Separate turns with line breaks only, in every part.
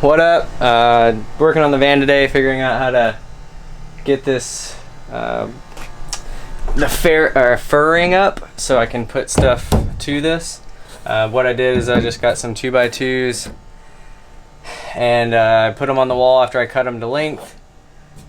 what up? Working on the van today, figuring out how to get this furring up so I can put stuff to this. What I did is I just got some 2x2s and I put them on the wall after I cut them to length,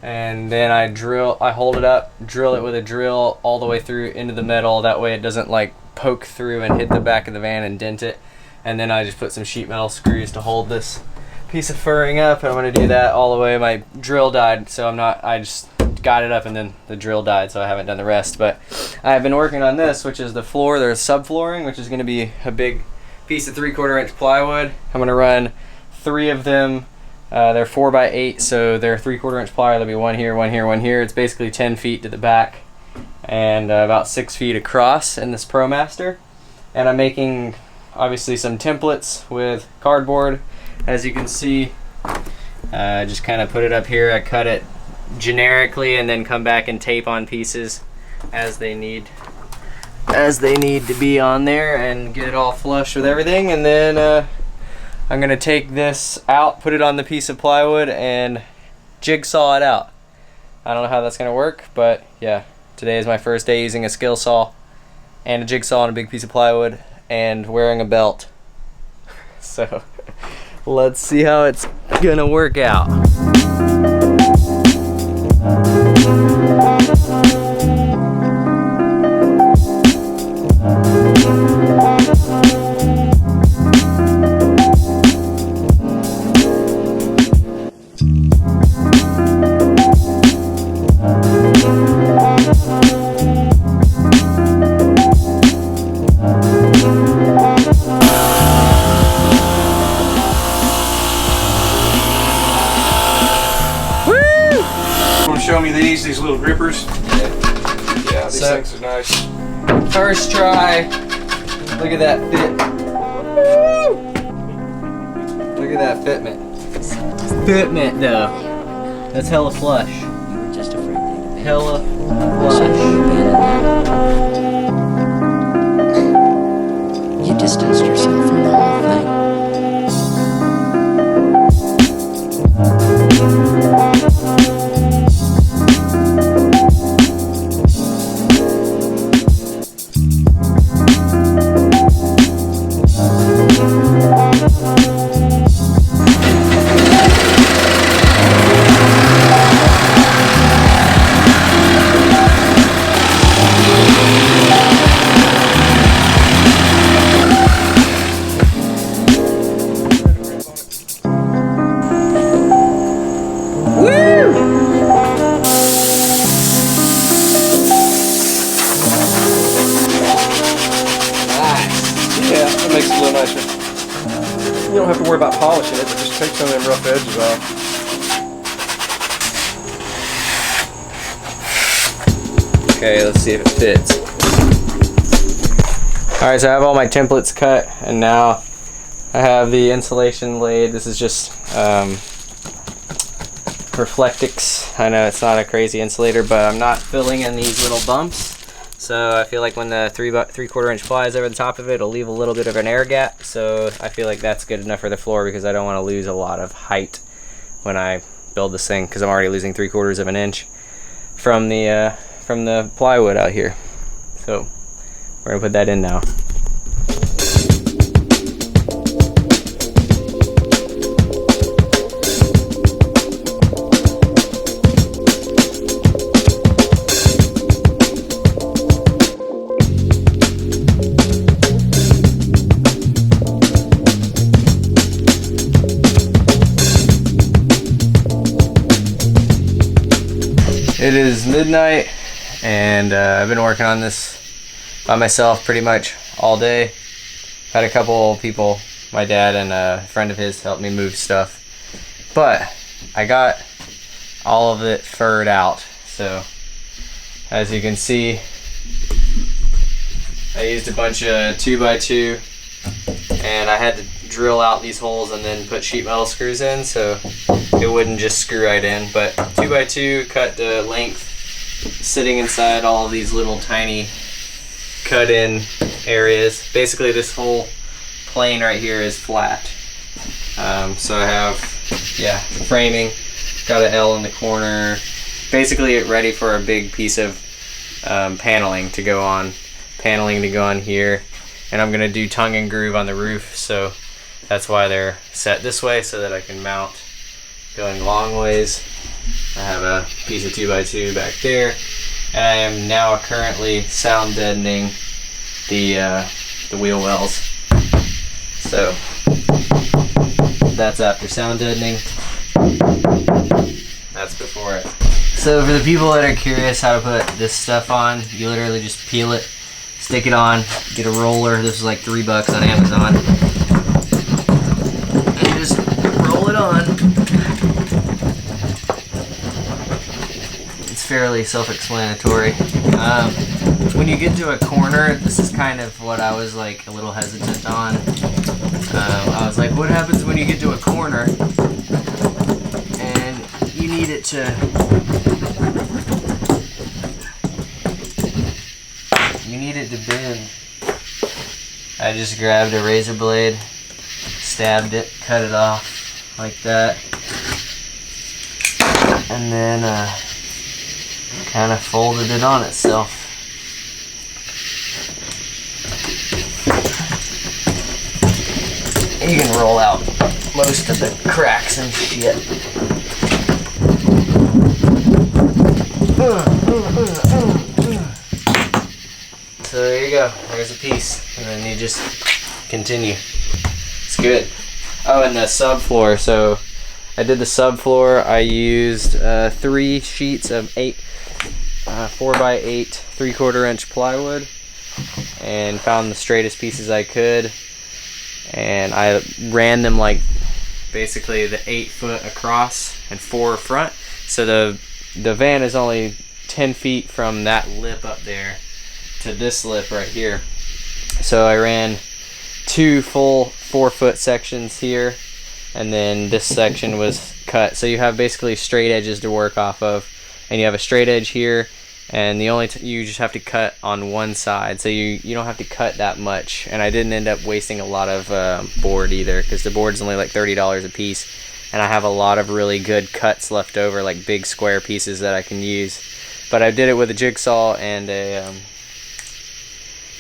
and then I hold it up, drill it with a drill all the way through into the metal. That way it doesn't like poke through and hit the back of the van and dent it. And then I just put some sheet metal screws to hold this piece of furring up, and I'm going to do that all the way. My drill died, so I just got it up and then the drill died, so I haven't done the rest. But I've been working on this, which is the floor. There's subflooring, which is going to be a big piece of 3/4 inch plywood. I'm going to run 3 of them. They're 4x8, so they're 3/4 inch ply. There'll be one here, one here, one here. It's basically 10 feet to the back and about 6 feet across in this Promaster. And I'm making obviously some templates with cardboard. As you can see, just kind of put it up here. I cut it generically and then come back and tape on pieces as they need to be on there and get it all flush with everything. And then I'm gonna take this out, put it on the piece of plywood, and jigsaw it out. I don't know how that's gonna work, but yeah, today is my first day using a skill saw and a jigsaw on a big piece of plywood and wearing a belt. So let's see how it's gonna work out.
Show me these little grippers. Yeah, these things are nice.
First try. Look at that fit. Look at that fitment. Fitment though. That's hella flush.
You were just afraid they'd
Hella flush.
You distanced yourself from the whole thing.
Makes it a little nicer. You don't have to worry about polishing it, but just take some of them rough edges off.
Okay, let's see if it fits. Alright, so I have all my templates cut, and now I have the insulation laid. This is just Reflectix. I know it's not a crazy insulator, but I'm not filling in these little bumps. So I feel like when the 3/4 inch ply is over the top of it, it'll leave a little bit of an air gap. So I feel like that's good enough for the floor because I don't want to lose a lot of height when I build this thing, because I'm already losing 3/4 of an inch from the plywood out here. So we're gonna put that in now. It is midnight, and I've been working on this by myself pretty much all day. Had a couple people, my dad and a friend of his, help me move stuff. But I got all of it furred out. So as you can see, I used a bunch of 2x2, and I had to drill out these holes and then put sheet metal screws in so it wouldn't just screw right in. But 2x2 cut to length, sitting inside all of these little tiny cut in areas. Basically this whole plane right here is flat. So I have yeah, framing. Got an L in the corner. Basically ready for a big piece of paneling to go on. Paneling to go on here. And I'm gonna do tongue and groove on the roof, so that's why they're set this way, so that I can mount going long ways. I have a piece of 2x2 back there. And I am now currently sound deadening the wheel wells. So that's after sound deadening. That's before it. So for the people that are curious how to put this stuff on, you literally just peel it, stick it on, get a roller. This is like $3 on Amazon. And just roll it on. It's fairly self-explanatory. When you get to a corner, this is kind of what I was like a little hesitant on. I was like, what happens when you get to a corner and you need it to bend? I just grabbed a razor blade, stabbed it, cut it off like that, and then kind of folded it on itself. You can roll out most of the cracks and shit. So there you go, there's a piece, and then you just continue. It's good. Oh, and the subfloor. So I did the subfloor. I used 3 sheets of 4x8 3/4 inch plywood, and found the straightest pieces I could, and I ran them like basically the 8 foot across and 4 front. So the van is only 10 feet from that lip up there to this lip right here. So I ran 2 full 4 foot sections here, and then this section was cut. So you have basically straight edges to work off of, and you have a straight edge here, and the only you just have to cut on one side, so you don't have to cut that much. And I didn't end up wasting a lot of board either, because the board's only like $30 a piece, and I have a lot of really good cuts left over, like big square pieces that I can use. But I did it with a jigsaw and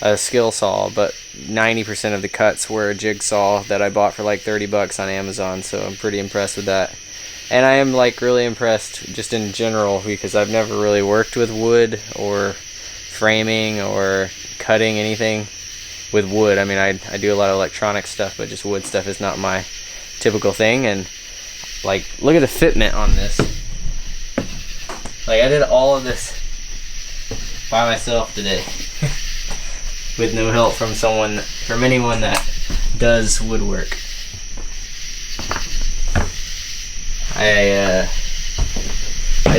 a skill saw, but 90% of the cuts were a jigsaw that I bought for like $30 on Amazon, so I'm pretty impressed with that. And I am like really impressed just in general, because I've never really worked with wood or framing or cutting anything with wood. I mean, I do a lot of electronic stuff, but just wood stuff is not my typical thing. And like, look at the fitment on this. Like, I did all of this by myself today with no help from anyone that does woodwork. I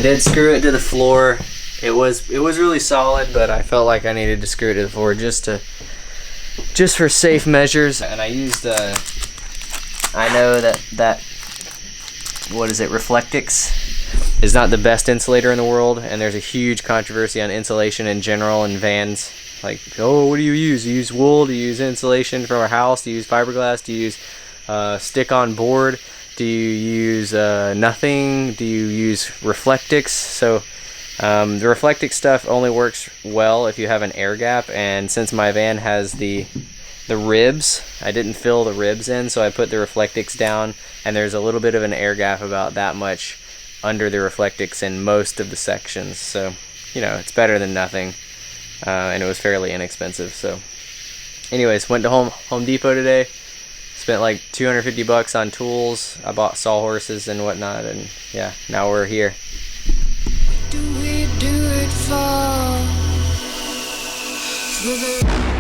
did screw it to the floor. It was really solid, but I felt like I needed to screw it to the floor just for safe measures. And I used I know that what is it, Reflectix is not the best insulator in the world, and there's a huge controversy on insulation in general in vans. Like, oh, what do you use? Do you use wool? Do you use insulation from our house? Do you use fiberglass? Do you use stick-on board? Do you use nothing? Do you use Reflectix? So the Reflectix stuff only works well if you have an air gap, and since my van has the ribs, I didn't fill the ribs in, so I put the Reflectix down, and there's a little bit of an air gap about that much under the Reflectix in most of the sections. So, you know, it's better than nothing, and it was fairly inexpensive. So anyways, went to Home Depot today. Spent like $250 on tools. I bought sawhorses and whatnot, and yeah, now we're here.
Do we do it for the